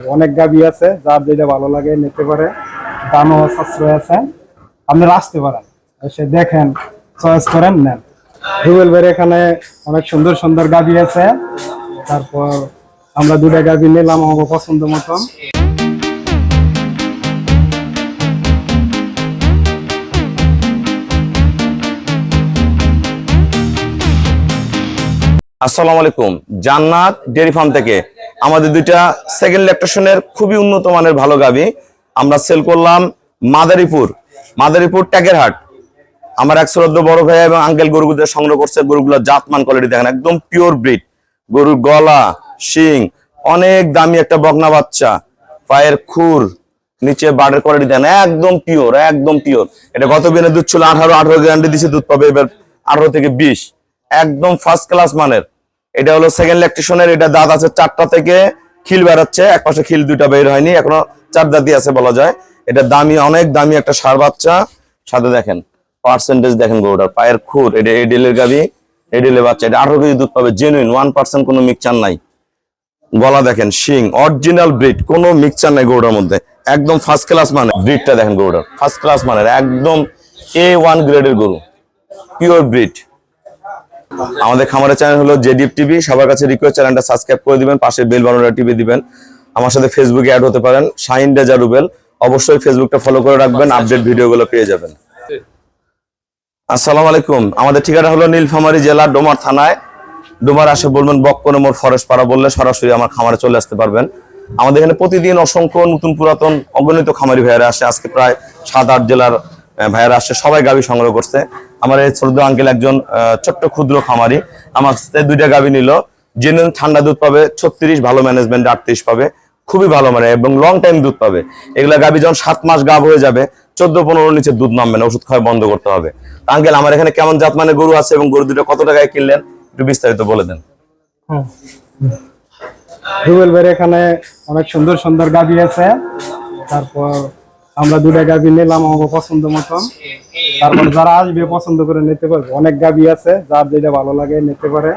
অনেক গাবি আছে, যার যেটা ভালো লাগে নিতে পারে, দামও সাশ্রয় আছে। আপনারা আসতে পারেন, এসে দেখেন, চয়েস করেন, নেন। রুবেল ভাইয়ের এখানে অনেক সুন্দর সুন্দর গাবি আছে। তারপর আমরা দুটা গাবি নিলাম আমার পছন্দ মতন। আসসালামু আলাইকুম। জান্নাত ডেয়ারি ফার্ম থেকে আমাদের দুইটা সেকেন্ড ল্যাকটেশনের খুবই উন্নত মানের ভালো গাভী আমরা সেল করলাম মাদারীপুর ট্যাগেরহাট। আমার এক শ্রদ্ধ বড় ভাই এবং আঙ্কেল গরুগুলো সংগ্রহ করছে। গরুগুলোর জাতমান কোয়ালিটি দেখেন, একদম পিওর ব্রিড। গরুর গলা, শিং, অনেক দামি একটা বকনা বাচ্চা, পায়ের খুর, নিচে বাড়ের কোয়ালিটি দেখেন, একদম পিওর। এটা গত দিনে দুধ ছিল 18 গ্যারান্টি দিছে, দুধ পাবে এবার 18 থেকে 20, একদম ফার্স্ট ক্লাস মানের। এটা হলো সেকেন্ড ল্যাকটেশনের। এটা দাঁত আছে 4টা থেকে খিল বেরোচ্ছে, এক পাশে খিল 2টা বের হয়নি, এখনো 4 দাঁতই আছে বলা যায়। এটা দামি, অনেক দামি একটা ষাঁড় বাচ্চা। সাথে দেখেন পার্সেন্টেজ দেখেন গরুটার, পায়ের খুর, এটা এডিলের গাভী, এডিলের বাচ্চা। এটা 18 কেজি দুধ পাবে, জেনুইন 1% কোনো মিক্সচার নাই। গলা দেখেন, শিং, অরিজিনাল ব্রিড, কোনো মিক্সচার নাই গরুটার মধ্যে, একদম ফার্স্ট ক্লাস মানে। ব্রিডটা দেখেন গরুটার, ফার্স্ট ক্লাস মানের, একদম A1 গ্রেডের গরু, পিওর ব্রিড। আমাদের খামারের চ্যানেল হলো জেডিএফ টিভি। সবার কাছে রিকোয়েস্ট, চ্যানেলটা সাবস্ক্রাইব করে দিবেন, পাশে বেল বাটনটা টিপে দিবেন। আমার সাথে ফেসবুকে অ্যাড হতে পারেন, শাহিন রেজা রুবেল। অবশ্যই ফেসবুকটা ফলো করে রাখবেন, আপডেট ভিডিওগুলো পেয়ে যাবেন। আসসালামু আলাইকুম। আমাদের ঠিকানা হলো নীলফামারী জেলা ডোমার থানায়। ডোমার আসে বলবেন বক্কনমোর ফরেস্ট পাড়া, বললে সরাসরি আমার খামারে চলে আসতে পারবেন। আমাদের এখানে প্রতিদিন অসংখ্য নতুন পুরাতন অগণিত খামারি ভাইয়েরা আসে। আজকে প্রায় 7-8 জেলার ভাইয়েরা আসছে, সবাই গাভী সংগ্রহ করছে। আমার এই ছোট আঙ্কেল একজন ছোট্ট ক্ষুদ্র খামারি, আমার দুইটা গাভী নিল। জেনুইন ঠান্ডা দুধ পাবে 36, ভালো ম্যানেজমেন্ট 38 পাবে, খুবই ভালো মানে, এবং লং টাইম দুধ পাবে। এগুলা গাভী যখন 7 মাস গাভ হয়ে যাবে, 14-15 নিচে দুধ নামবে না, ওষুধ খাওয়া বন্ধ করতে হবে। আঙ্কেল, আমার এখানে কেমন জাত মানে গরু আছে এবং গরু দুটো কত টাকায় কিনলেন একটু বিস্তারিত বলে দেন। রুবেল ভাইয়ের এখানে অনেক সুন্দর সুন্দর গাভি আছে। তারপর আমরা দুটা গাভি নিলাম আমার পছন্দ মতন। তারপর যারা আসবে পছন্দ করে নিতে পারবে। অনেক গাভি আছে, যার যেটা ভালো লাগে নিতে পারে,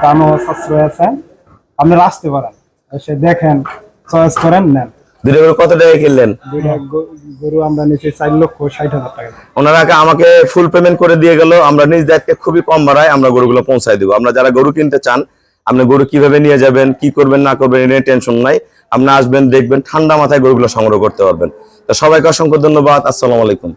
দামও সাশ্রয় আছে। আপনারা আসতে পারেন, এসে দেখেন, চয়েস করেন, নেন। দুটো গরু কত টাকায় কিনলেন? দুটা গরু আমরা নিচ্ছি 4,60,000 টাকা। ওনারা আমাকে ফুল পেমেন্ট করে দিয়ে গেল। আমরা নিজ দায়িত্বে খুবই কম ভাড়ায় আমরা গরুগুলো পৌঁছায় দিব। আমরা যারা গরু কিনতে চান, আপনি গরু কিভাবে নিয়ে যাবেন, কি করবেন না করবেন, এ নিয়ে টেনশন নাই। আপনি আসবেন, দেখবেন, ঠান্ডা মাথায় গরুগুলো সংগ্রহ করতে পারবেন। তো সবাইকে অসংখ্য ধন্যবাদ। আসসালামু আলাইকুম।